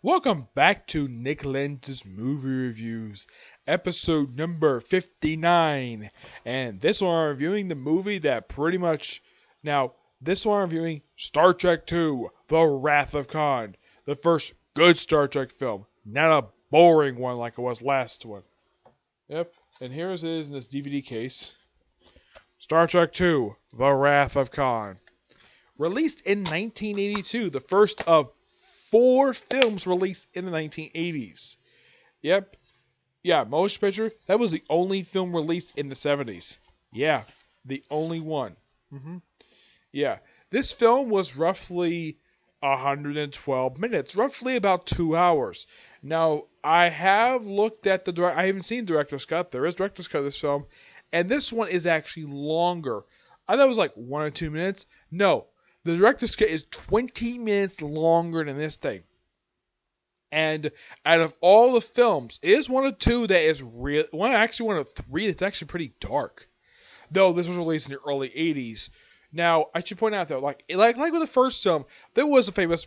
Welcome back to Nick Lenz's Movie Reviews, episode number 59. And this one I'm reviewing the movie that pretty much... Now, this one I'm reviewing Star Trek II, The Wrath of Khan. The first good Star Trek film, not a boring one like it was last one. Yep, and here it is in this DVD case. Star Trek II, The Wrath of Khan. Released in 1982, the first of 4 films released in the 1980s. Yep. Yeah, motion picture, that was the only film released in the 70s. Yeah, the only one. Yeah. This film was roughly 112 minutes, roughly about 2 hours. Now, I have looked at I haven't seen director's cut. There is director's cut of this film, and this one is actually longer. I thought it was like 1 or 2 minutes. No, the director's cut is 20 minutes longer than this thing. And out of all the films, it is one of 2 that is real. One of 3 that's actually pretty dark. Though this was released in the early 80s. Now, I should point out though, like with the first film, there was a famous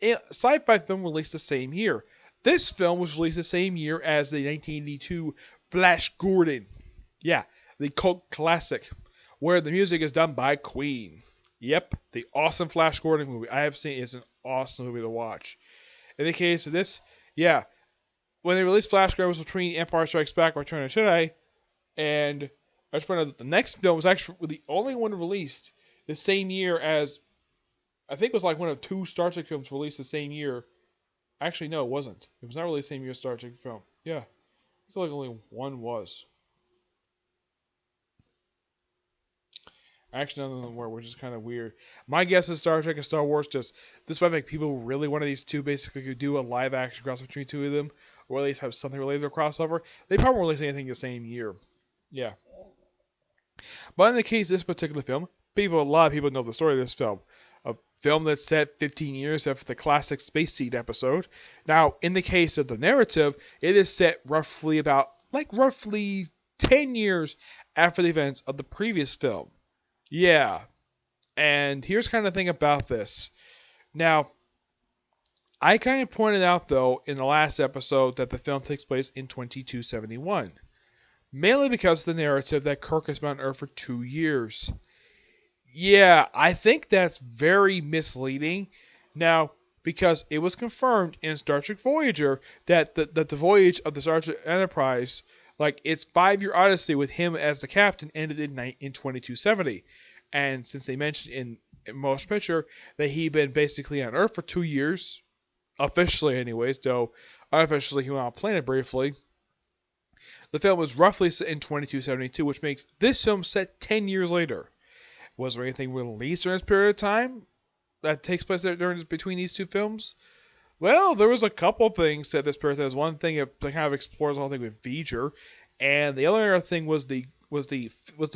sci-fi film released the same year. This film was released the same year as the 1982 Flash Gordon. Yeah, the cult classic, where the music is done by Queen. Yep, the awesome Flash Gordon movie I have seen is an awesome movie to watch. In the case of this, yeah, when they released Flash Gordon, it was between Empire Strikes Back and Return of the Jedi, and I just pointed out that the next film was actually the only one released the same year as, I think it was like one of 2 Star Trek films released the same year. Actually, no, it wasn't. It was not really the same year as Star Trek film. Yeah, I feel like only one was. Actually, none of them were, which is kind of weird. My guess is Star Trek and Star Wars this might make people really want these 2 basically do a live action cross between 2 of them, or at least have something related to a crossover. They probably won't release anything the same year. Yeah. But in the case of this particular film, a lot of people know the story of this film. A film that's set 15 years after the classic Space Seed episode. Now, in the case of the narrative, it is set roughly 10 years after the events of the previous film. Yeah, and here's kind of the thing about this. Now, I kind of pointed out, though, in the last episode that the film takes place in 2271. Mainly because of the narrative that Kirk has been on Earth for 2 years. Yeah, I think that's very misleading. Now, because it was confirmed in Star Trek Voyager that the voyage of the Star Trek Enterprise, like its 5-year odyssey with him as the captain, ended in 2270. And since they mentioned in motion picture that he'd been basically on Earth for 2 years, officially anyways, though unofficially he went on a planet briefly, the film was roughly set in 2272, which makes this film set 10 years later. Was there anything released during this period of time that takes place between these 2 films? Well, there was a couple things at this period. There's one thing that kind of explores the whole thing with V'ger, and the other thing was the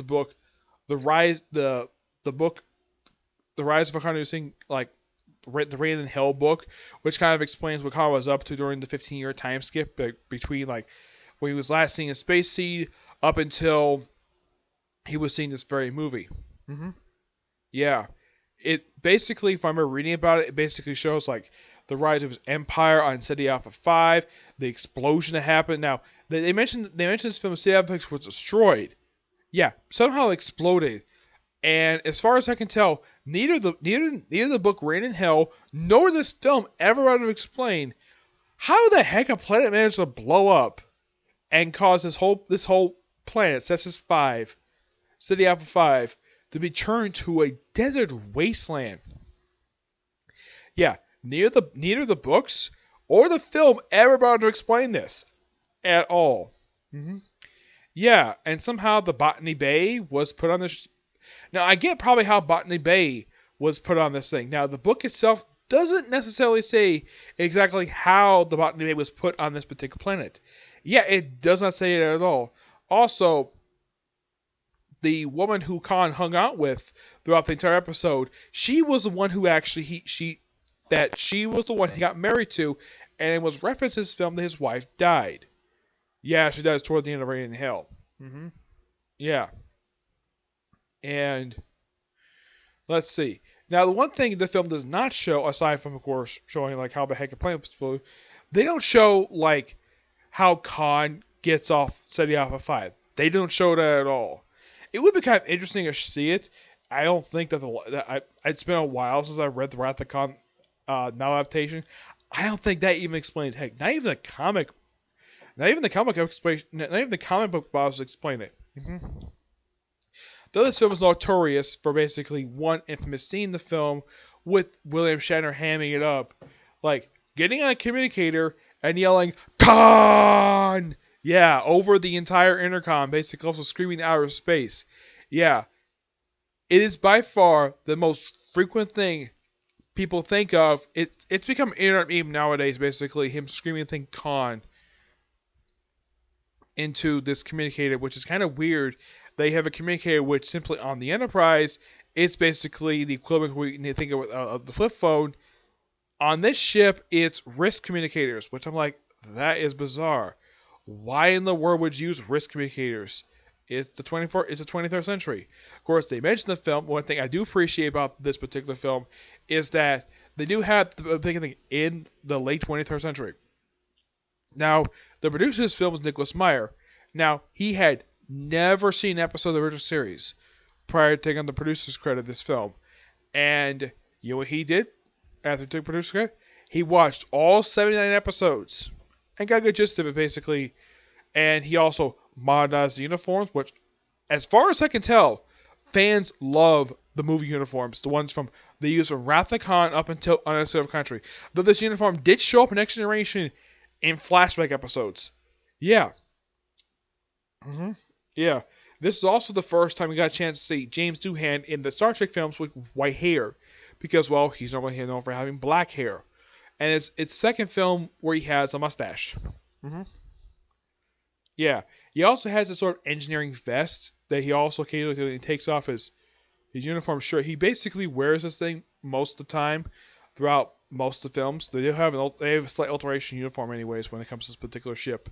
book, The Rise of a Khan, like the Rain and Hell book, which kind of explains what Khan was up to during the 15-year time skip between like when he was last seen in Space Seed up until he was seeing this very movie. Yeah. It basically, if I remember reading about it, it basically shows like the rise of his empire on Ceti Alpha 5, the explosion that happened. Now, they mentioned this film, Ceti Alpha 6 was destroyed. Yeah, somehow exploded. And as far as I can tell, neither the book Rain in Hell nor this film ever ought to explain how the heck a planet managed to blow up and cause this whole planet, Ceti Alpha 5, to be turned to a desert wasteland. Yeah, neither the books or the film ever bothered to explain this at all. Yeah, and somehow the Botany Bay was put on this. Now, I get probably how Botany Bay was put on this thing. Now, the book itself doesn't necessarily say exactly how the Botany Bay was put on this particular planet. Yeah, it does not say it at all. Also, the woman who Khan hung out with throughout the entire episode, she was the one who actually she was the one he got married to, and it was referenced in this film that his wife died. Yeah, she dies toward the end of Rain in Hell. Yeah. And let's see. Now, the one thing the film does not show, aside from, of course, showing like how the heck a plane flew, they don't show like how Khan gets off setting off a fight. They don't show that at all. It would be kind of interesting to see it. I don't think that it's been a while since I read the Wrath of Khan novel adaptation. I don't think that even explains. Heck, not even the comic. Not even the comic book explain. Not even the comic book bottles explain it. Though this film is notorious for basically one infamous scene in the film with William Shatner hamming it up, like getting on a communicator and yelling "Khan!" Yeah, over the entire intercom, basically also screaming outer space. Yeah, it is by far the most frequent thing people think of. It's become an internet meme nowadays, basically him screaming the thing "Khan" into this communicator, which is kind of weird. They have a communicator which simply on the Enterprise, it's basically the equivalent we need to think of the flip phone. On this ship, it's wrist communicators, which I'm like, that is bizarre. Why in the world would you use wrist communicators? It's the 23rd century. Of course, they mentioned the film. One thing I do appreciate about this particular film is that they do have the big thing in the late 23rd century. Now, the producer of this film is Nicholas Meyer. Now, he had never seen an episode of the original series prior to taking on the producer's credit of this film. And you know what he did after he took producer's credit? He watched all 79 episodes and got a good gist of it, basically. And he also modernized the uniforms, which, as far as I can tell, fans love the movie uniforms. The ones from they use from Wrath of Khan up until Unacceptable Country. Though this uniform did show up in Next Generation in flashback episodes. Yeah. Yeah. This is also the first time we got a chance to see James Doohan in the Star Trek films with white hair. Because, well, he's normally known for having black hair. And it's second film where he has a mustache. Yeah. He also has this sort of engineering vest that he also occasionally takes off his uniform shirt. He basically wears this thing most of the time throughout most of the films. They have a slight alteration uniform anyways when it comes to this particular ship.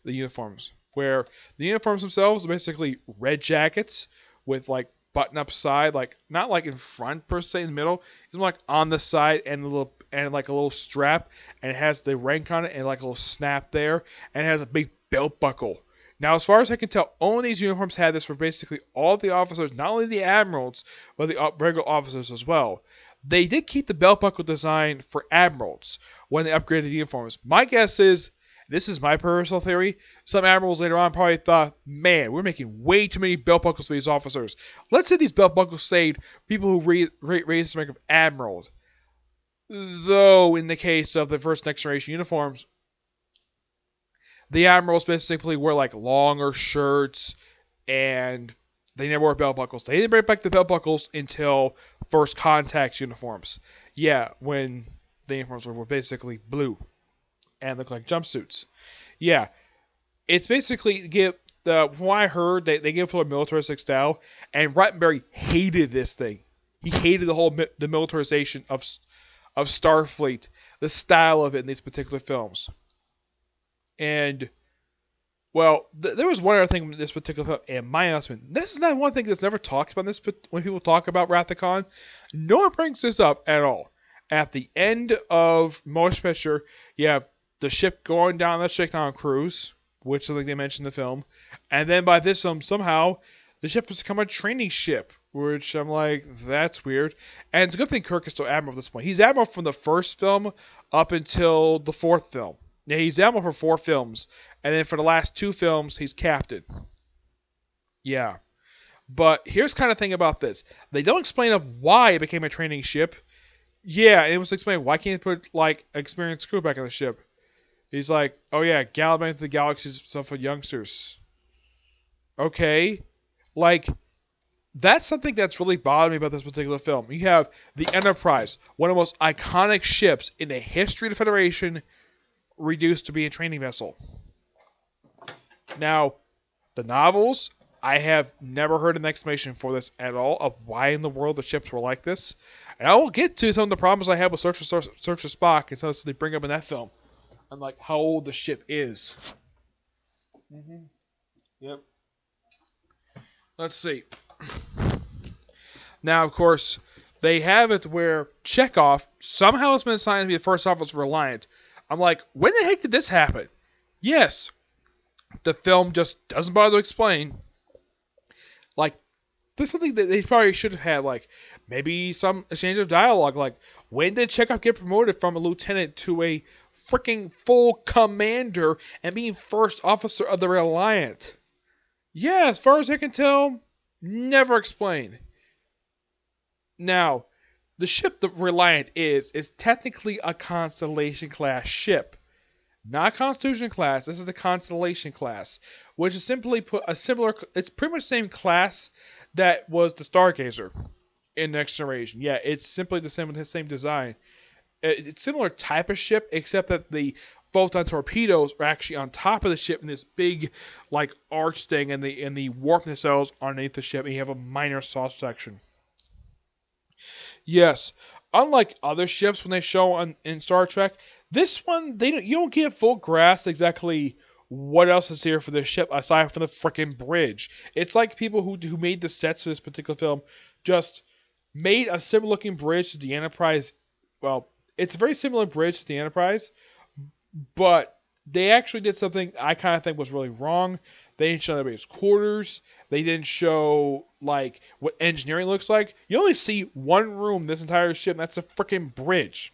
The uniforms. Where the uniforms themselves are basically red jackets with like button up side, like not like in front per se in the middle. It's more like on the side and like a little strap, and it has the rank on it and like a little snap there, and it has a big belt buckle. Now, as far as I can tell, only these uniforms had this for basically all the officers, not only the admirals, but the regular officers as well. They did keep the belt buckle design for admirals when they upgraded the uniforms. My guess is, this is my personal theory, some admirals later on probably thought, man, we're making way too many belt buckles for these officers. Let's say these belt buckles saved people who raised the rank of admirals. Though, in the case of the first Next Generation uniforms, the admirals basically wear like longer shirts, and they never wore belt buckles. They didn't bring back the belt buckles until First Contact's uniforms. Yeah, when the uniforms were basically blue and looked like jumpsuits. Yeah, it's basically from what I heard, they give it a militaristic style, and Rattenberry hated this thing. He hated the militarization of Starfleet, the style of it in these particular films. And, well, there was one other thing in this particular film, and my announcement. This is not one thing that's never talked about this, but when people talk about Wrath of Khan, no one brings this up at all. At the end of Motion Picture, you have the ship going down that shakedown cruise, which is something they mentioned in the film, and then by this somehow the ship has become a training ship, which I'm like, that's weird. And it's a good thing Kirk is still Admiral at this point. He's Admiral from the first film up until the fourth film. Yeah, he's Admiral for 4 films, and then for the last 2 films, he's Captain. Yeah. But here's kind of thing about this. They don't explain of why it became a training ship. Yeah, it was explained, why can't you put, like, experienced crew back on the ship? He's like, oh yeah, gallivanting through the galaxies stuff for youngsters. Okay. Like, that's something that's really bothered me about this particular film. You have the Enterprise, one of the most iconic ships in the history of the Federation, reduced to be a training vessel. Now, the novels, I have never heard an explanation for this at all of why in the world the ships were like this. And I will get to some of the problems I have with Search for Spock until they bring up in that film. And like how old the ship is. Yep. Let's see. Now, of course, they have it where Chekhov somehow has been assigned to be the first officer Reliant. I'm like, when the heck did this happen? Yes, the film just doesn't bother to explain. Like, there's something that they probably should have had, like, maybe some exchange of dialogue, like, when did Chekhov get promoted from a lieutenant to a freaking full commander and being first officer of the Reliant? Yeah, as far as I can tell, never explained. Now, the ship the Reliant is technically a Constellation class ship. Not Constitution class, this is the Constellation class, which is simply put a similar, it's pretty much the same class that was the Stargazer in Next Generation. Yeah, it's simply the same design. It's similar type of ship, except that the photon torpedoes are actually on top of the ship in this big, like, arch thing, and the warp nacelles underneath the ship, and you have a minor sauce section. Yes, unlike other ships when they show in Star Trek, this one you don't get a full grasp exactly what else is here for this ship aside from the frickin' bridge. It's like people who made the sets for this particular film just made a similar looking bridge to the Enterprise. Well, it's a very similar bridge to the Enterprise, but they actually did something I kind of think was really wrong. They didn't show anybody's quarters. They didn't show, like, what engineering looks like. You only see one room in this entire ship, and that's a freaking bridge.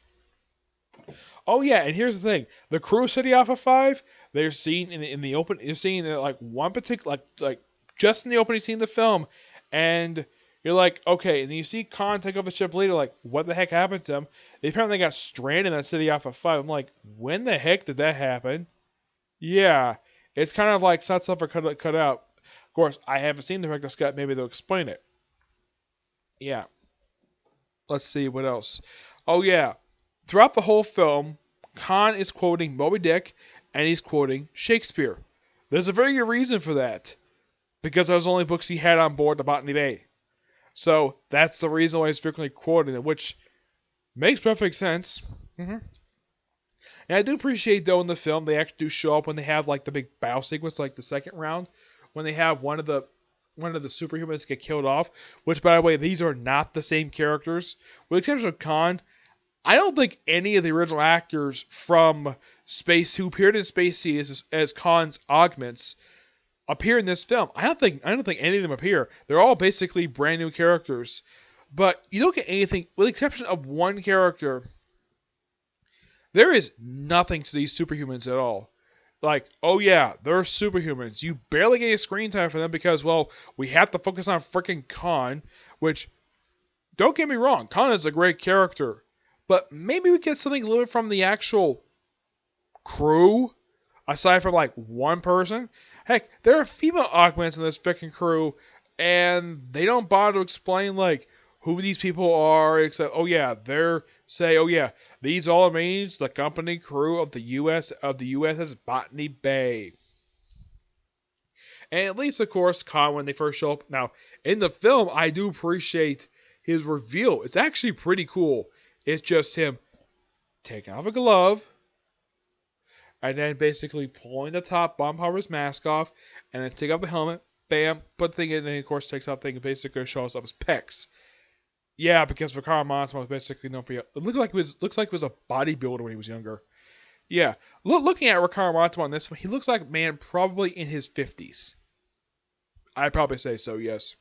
Oh yeah, and here's the thing: the crew of City Alpha 5, they're seen in the open. You're seeing like one particular, like just in the opening scene of the film, and you're like, okay. And then you see Khan take over the ship later. Like, what the heck happened to them? They apparently got stranded in City Alpha 5. I'm like, when the heck did that happen? Yeah, it's kind of like set stuff are cut out. Of course, I haven't seen the director's cut. Maybe they'll explain it. Yeah. Let's see what else. Oh yeah. Throughout the whole film, Khan is quoting Moby Dick and he's quoting Shakespeare. There's a very good reason for that. Because those are the only books he had on board the Botany Bay. So that's the reason why he's frequently quoting it, which makes perfect sense. And I do appreciate, though, in the film, they actually do show up when they have like the big battle sequence, like the second round, when they have one of the superhumans get killed off. Which, by the way, these are not the same characters, with the exception of Khan. I don't think any of the original actors from Space who appeared in Space Sea as Khan's augments appear in this film. I don't think any of them appear. They're all basically brand new characters. But you don't get anything, with the exception of one character. There is nothing to these superhumans at all. Like, oh yeah, they're superhumans. You barely get any screen time for them because, well, we have to focus on freaking Khan, which, don't get me wrong, Khan is a great character. But maybe we get something a little bit from the actual crew, aside from like one person. Heck, there are female augments in this freaking crew, and they don't bother to explain like who these people are, except oh yeah, these all means the company crew of the USS Botany Bay. And at least, of course, Khan when they first show up. Now, in the film, I do appreciate his reveal. It's actually pretty cool. It's just him taking off a glove, and then basically pulling the top bomb power's mask off, and then take off the helmet, bam, put the thing in, and then of course takes off the thing and basically shows up his pecs. Yeah, because Vakar Monson was basically known for it looks like he was a bodybuilder when he was younger. Yeah, looking at Vakar Monson on this one, he looks like a man probably in his 50s. I'd probably say so, yes.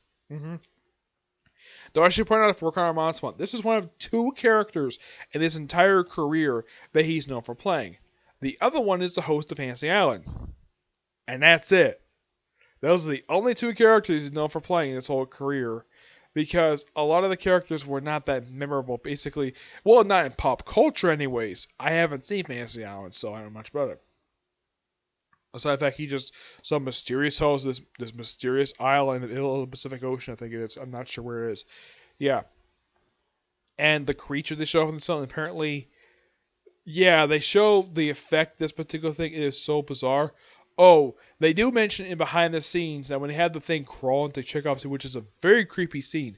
Though I should point out for Vakar Monson, this is one of two characters in his entire career that he's known for playing. The other one is the host of Fantasy Island. And that's it. Those are the only two characters he's known for playing his whole career. Because a lot of the characters were not that memorable, basically. Well, not in pop culture anyways. I haven't seen Fantasy Island, so I don't know much about it. Aside from the fact he just some mysterious host this mysterious island in the Pacific Ocean, I think it is. I'm not sure where it is. Yeah. And the creature they show up in the film, apparently, yeah, they show the effect this particular thing is so bizarre. Oh, they do mention in behind the scenes that when they had the thing crawl into Chekhov's, which is a very creepy scene,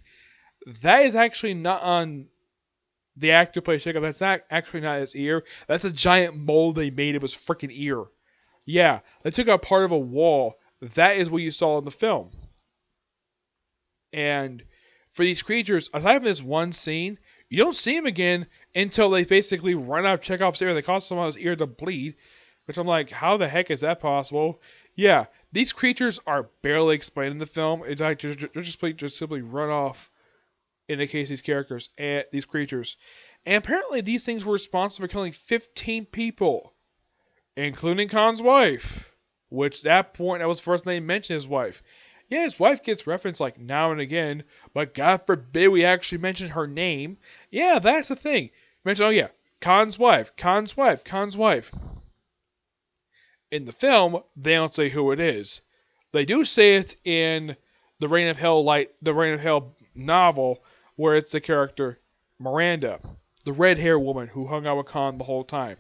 that is actually not on the actor who plays Chekhov. That's not actually not his ear. That's a giant mold they made of his freaking ear. Yeah, they took out part of a wall. That is what you saw in the film. And for these creatures, aside from this one scene, you don't see them again until they basically run out of Chekhov's ear and they cause someone's ear to bleed. Which I'm like, how the heck is that possible? Yeah, these creatures are barely explained in the film. It's like they're just simply run off in the case of these characters and these creatures. And apparently these things were responsible for killing 15 people, including Khan's wife. Which that point that was the first name mentioned his wife. Yeah, his wife gets referenced like now and again, but God forbid we actually mention her name. Yeah, that's the thing. Mention, oh yeah, Khan's wife, Khan's wife, Khan's wife. In the film, they don't say who it is. They do say it in the Reign of Hell novel, where it's the character Miranda, the red-haired woman who hung out with Khan the whole time.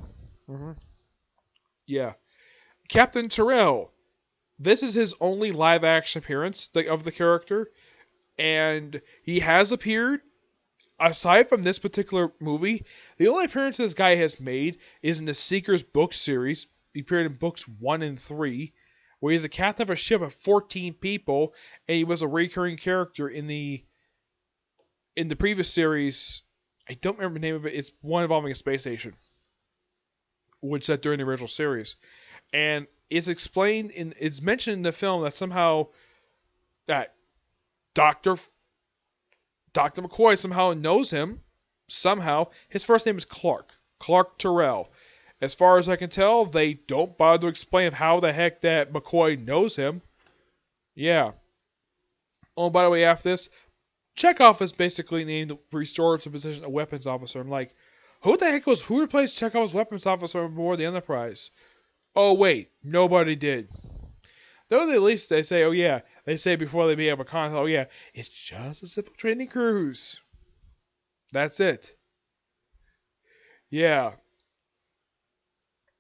Yeah. Captain Terrell. This is his only live-action appearance of the character, and he has appeared. Aside from this particular movie, the only appearance this guy has made is in the Seeker's book series. He appeared in books 1 and 3, where he's the captain of a ship of 14 people, and he was a recurring character in the previous series. I don't remember the name of it. It's one involving a space station, which set during the original series. And it's mentioned in the film that somehow that Dr. McCoy somehow knows him. Somehow. His first name is Clark Terrell. As far as I can tell, they don't bother to explain how the heck that McCoy knows him. Yeah. Oh, by the way, after this, Chekhov is basically named restored to the position of weapons officer. I'm like, who replaced Chekhov's weapons officer on board the Enterprise? Oh wait, nobody did. Though at least they say, oh yeah, they say before they begin a con, oh yeah, it's just a simple training cruise. That's it. Yeah.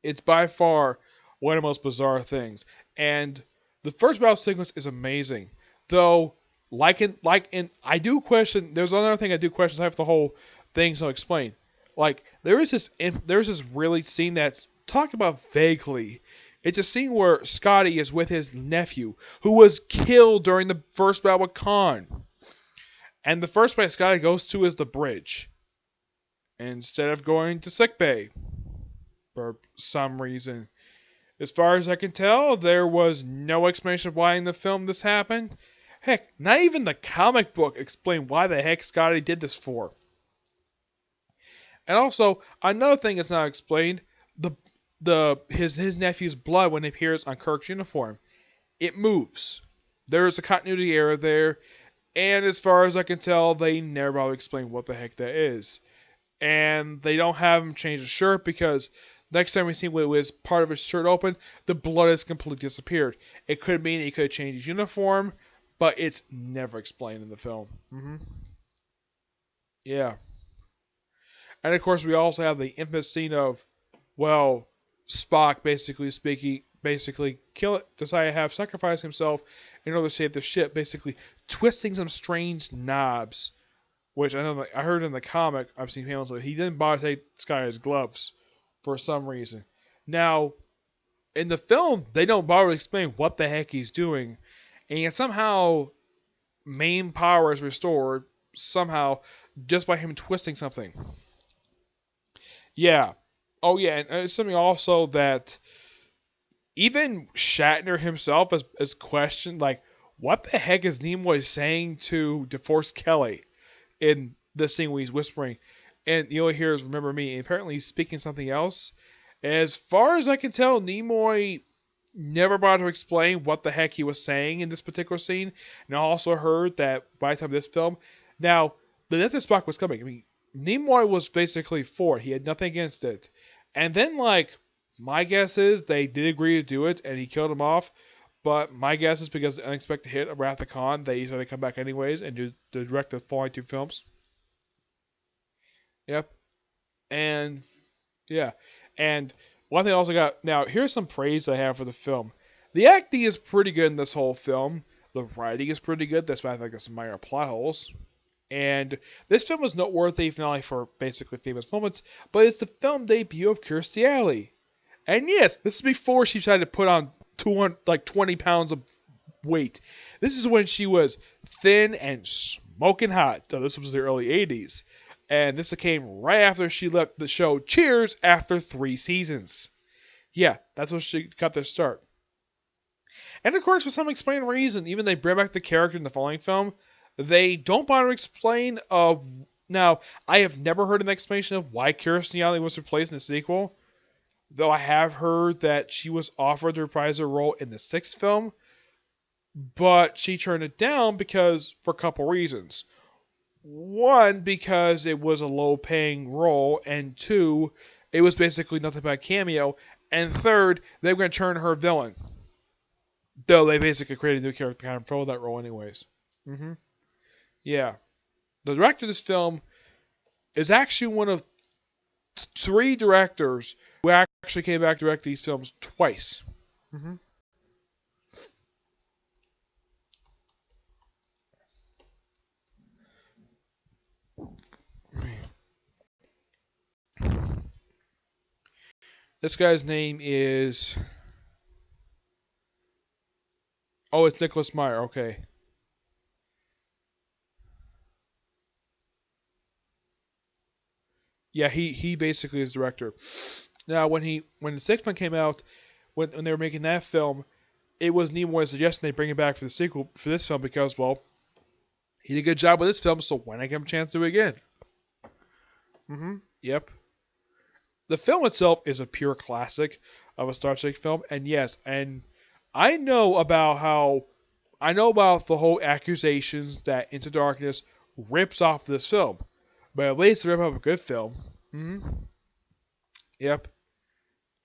It's by far one of the most bizarre things. And the first battle sequence is amazing. Though, I do question, there's another thing I do question, I have the whole thing so explain. Like, there's this really scene that's talked about vaguely. It's a scene where Scotty is with his nephew, who was killed during the first battle with Khan. And the first place Scotty goes to is the bridge, instead of going to sickbay. For some reason. As far as I can tell, there was no explanation of why in the film this happened. Heck, not even the comic book explained why the heck Scotty did this for. And also, another thing that's not explained, his nephew's blood when it appears on Kirk's uniform. It moves. There is a continuity error there, and as far as I can tell, they never bothered to explain what the heck that is. And they don't have him change the shirt because next time we see him with part of his shirt open, the blood has completely disappeared. It could mean he could have changed his uniform, but it's never explained in the film. Yeah. And of course, we also have the infamous scene of, well, Spock basically decided to have sacrificed himself in order to save the ship, basically twisting some strange knobs. Which I heard in the comic, I've seen panels of it, he didn't bother to take this guy his gloves for some reason. Now, in the film, they don't bother to explain what the heck he's doing, and yet somehow main power is restored somehow just by him twisting something. Yeah. Oh yeah, and it's something also that even Shatner himself has questioned, like, what the heck is Nimoy saying to DeForest Kelly in the scene where he's whispering, and you only hear is "remember me," and apparently he's speaking something else. As far as I can tell, Nimoy never bothered to explain what the heck he was saying in this particular scene, and I also heard that by the time of this film, now, the death of Spock was coming. I mean, Nimoy was basically for it. He had nothing against it. And then, like, my guess is they did agree to do it, and he killed him off. But my guess is because of the unexpected hit of Wrath of Khan, they decided to come back anyways and direct the following 2 films. Yep. And, yeah. And one thing I also got, now, here's some praise I have for the film. The acting is pretty good in this whole film. The writing is pretty good. That's why I think there's some minor plot holes. And this film was noteworthy not only for basically famous moments, but it's the film debut of Kirstie Alley. And yes, this is before she tried to put on 20 pounds of weight. This is when she was thin and smoking hot. So this was the early 80s. And this came right after she left the show Cheers after 3 seasons. Yeah, that's when she got their start. And of course, for some explained reason, even they bring back the character in the following film, they don't bother to explain now, I have never heard an explanation of why Kirstie Alley was replaced in the sequel, though I have heard that she was offered to reprise her role in the 6th film, but she turned it down for a couple reasons. One, because it was a low-paying role, and 2, it was basically nothing but a cameo, and 3rd, they were going to turn her villain. Though they basically created a new character to kind of fill that role anyways. Yeah. The director of this film is actually one of 3 directors who actually came back to direct these films twice. This guy's name is... Oh, it's Nicholas Meyer, okay. Yeah, he basically is director. Now, when the 6th one came out, when they were making that film, it wasn't even one suggestion they bring him back for the sequel, for this film, because, well, he did a good job with this film, so why not give him a chance to do it again? Yep. The film itself is a pure classic of a Star Trek film, and yes, and I know about the whole accusations that Into Darkness rips off this film, but at least they rip off a good film. Yep.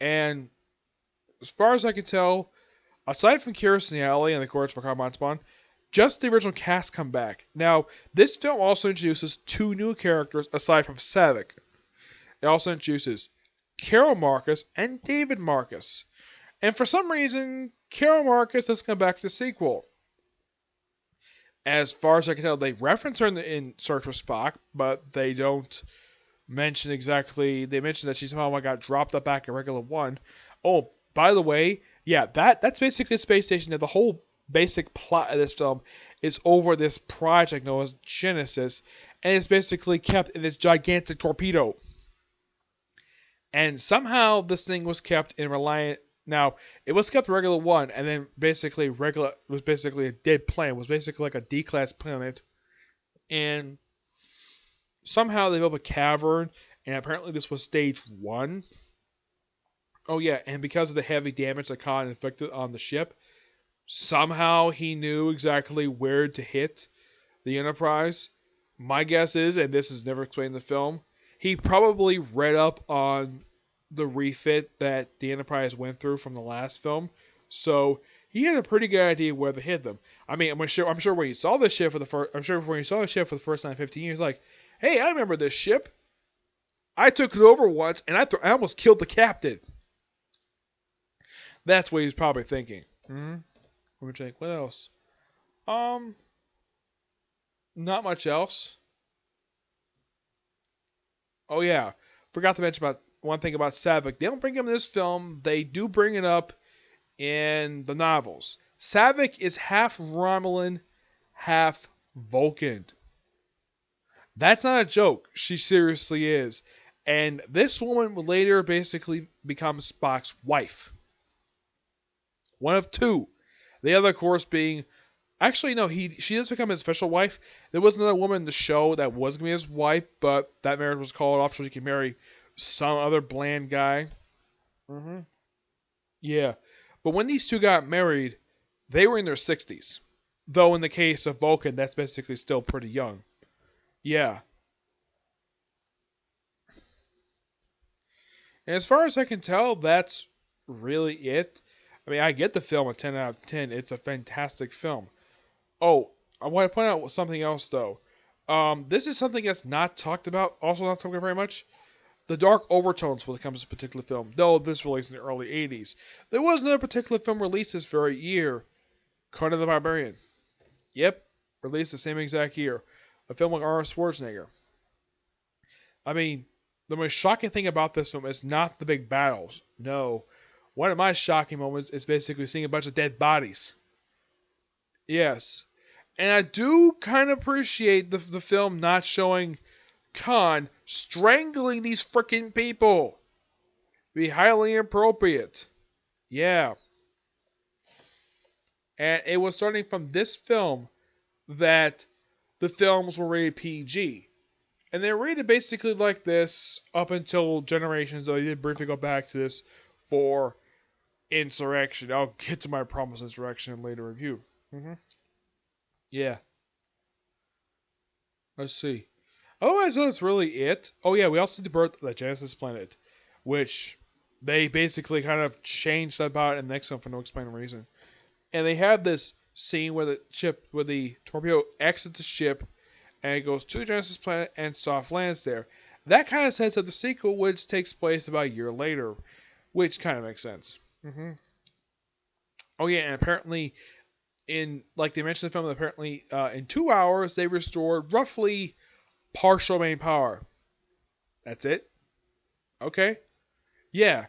And as far as I can tell, aside from Kirstie Alley and of course for Carmine Spawn, just the original cast come back. Now, this film also introduces 2 new characters aside from Saavik. It also introduces Carol Marcus and David Marcus. And for some reason, Carol Marcus doesn't come back to the sequel. As far as I can tell, they reference her in Search for Spock, but they don't mention exactly. They mention that she somehow got dropped up back in Regular 1. Oh, by the way, yeah, that's basically a space station. That the whole basic plot of this film is over this project known as Genesis, and it's basically kept in this gigantic torpedo. And somehow this thing was kept in Reliant. Now, it was kept Regular 1, and then basically Regular was basically a dead planet. It was basically like a D-class planet. And somehow they built a cavern, and apparently this was stage 1. Oh yeah, and because of the heavy damage that Khan inflicted on the ship, somehow he knew exactly where to hit the Enterprise. My guess is, and this is never explained in the film, he probably read up on the refit that the Enterprise went through from the last film, so he had a pretty good idea where to hit them. I mean, I'm sure when he saw this ship for the first time in 15 years, like, hey, I remember this ship. I took it over once, and I almost killed the captain. That's what he's probably thinking. Let me check. What else? Not much else. Oh yeah, forgot to mention about one thing about Saavik. They don't bring him in this film. They do bring it up in the novels. Saavik is half Romulan, half Vulcan. That's not a joke. She seriously is. And this woman will later basically become Spock's wife. One of 2. The other, of course, being... Actually, no, she does become his official wife. There was another woman in the show that was going to be his wife, but that marriage was called off so she could marry some other bland guy. Yeah. But when these 2 got married, they were in their 60s. Though in the case of Vulcan, that's basically still pretty young. Yeah. And as far as I can tell, that's really it. I mean, I get the film a 10 out of 10. It's a fantastic film. Oh, I want to point out something else, though. This is something that's not talked about, also not talked about very much. The dark overtones when it comes to this particular film, though this released in the early 80s. There was another particular film released this very year, Conan the Barbarian. Yep, released the same exact year. A film with Arnold Schwarzenegger. I mean, the most shocking thing about this film is not the big battles. No. One of my shocking moments is basically seeing a bunch of dead bodies. Yes. And I do kind of appreciate the film not showing Khan strangling these freaking people. Be highly inappropriate. Yeah. And it was starting from this film that the films were rated PG. And they were rated basically like this up until Generations, though I did briefly go back to this for Insurrection. I'll get to my promise Insurrection in later review. Yeah. Let's see. Otherwise, that's really it. Oh yeah, we also did the birth of the Genesis planet, which they basically kind of changed about in the next one for no explained reason. And they have this scene where the torpedo exits the ship and it goes to the Genesis planet and soft lands there. That kind of sets up the sequel, which takes place about a year later, which kind of makes sense. Oh yeah, and apparently in like they mentioned in the film, apparently in 2 hours they restored roughly partial main power. That's it. Okay. Yeah.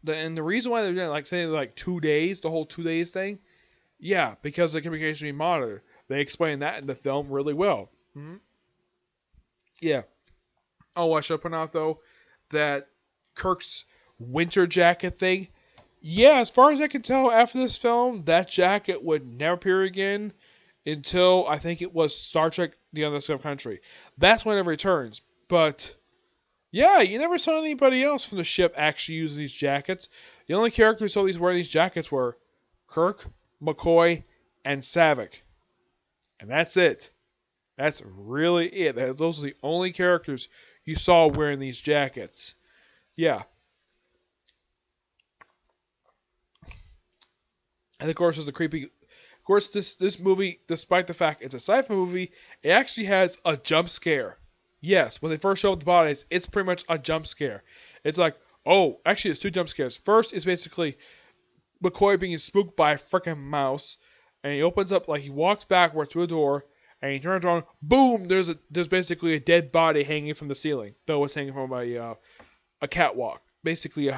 And the reason why they're doing like saying like 2 days, the whole 2 days thing, yeah, because the communication being monitored. They explain that in the film really well. Yeah. Oh, I should point out though that Kirk's winter jacket thing. Yeah, as far as I can tell, after this film, that jacket would never appear again until I think it was Star Trek: The Other Side of Country. That's when it returns. But yeah, you never saw anybody else from the ship actually using these jackets. The only characters who saw these wearing these jackets were Kirk, McCoy, and Savick. And that's it. That's really it. Those are the only characters you saw wearing these jackets. Yeah. And of course, there's a creepy. Of course, this movie, despite the fact it's a sci-fi movie, it actually has a jump scare. Yes, when they first show up the bodies, it's pretty much a jump scare. It's like, oh, actually, it's two jump scares. First is basically McCoy being spooked by a freaking mouse, and he opens up like he walks backward through a door, and he turns around, boom! There's basically a dead body hanging from the ceiling, though it's hanging from a catwalk, basically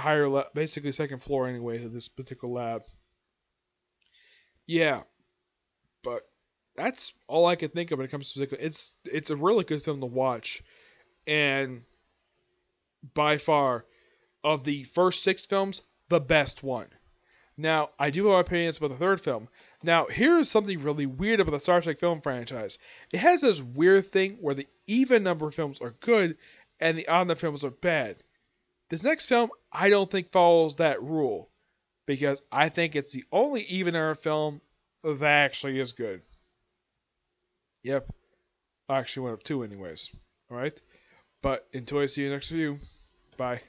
basically second floor anyway of this particular lab. Yeah, but that's all I can think of when it comes to particular. It's a really good film to watch, and by far of the first six films, the best one. Now, I do have opinions about the third film. Now, here's something really weird about the Star Trek film franchise. It has this weird thing where the even number of films are good and the odd number of films are bad. This next film, I don't think follows that rule because I think it's the only even number film that actually is good. Yep, I actually went up two anyways. Alright? But until I see you next review, bye.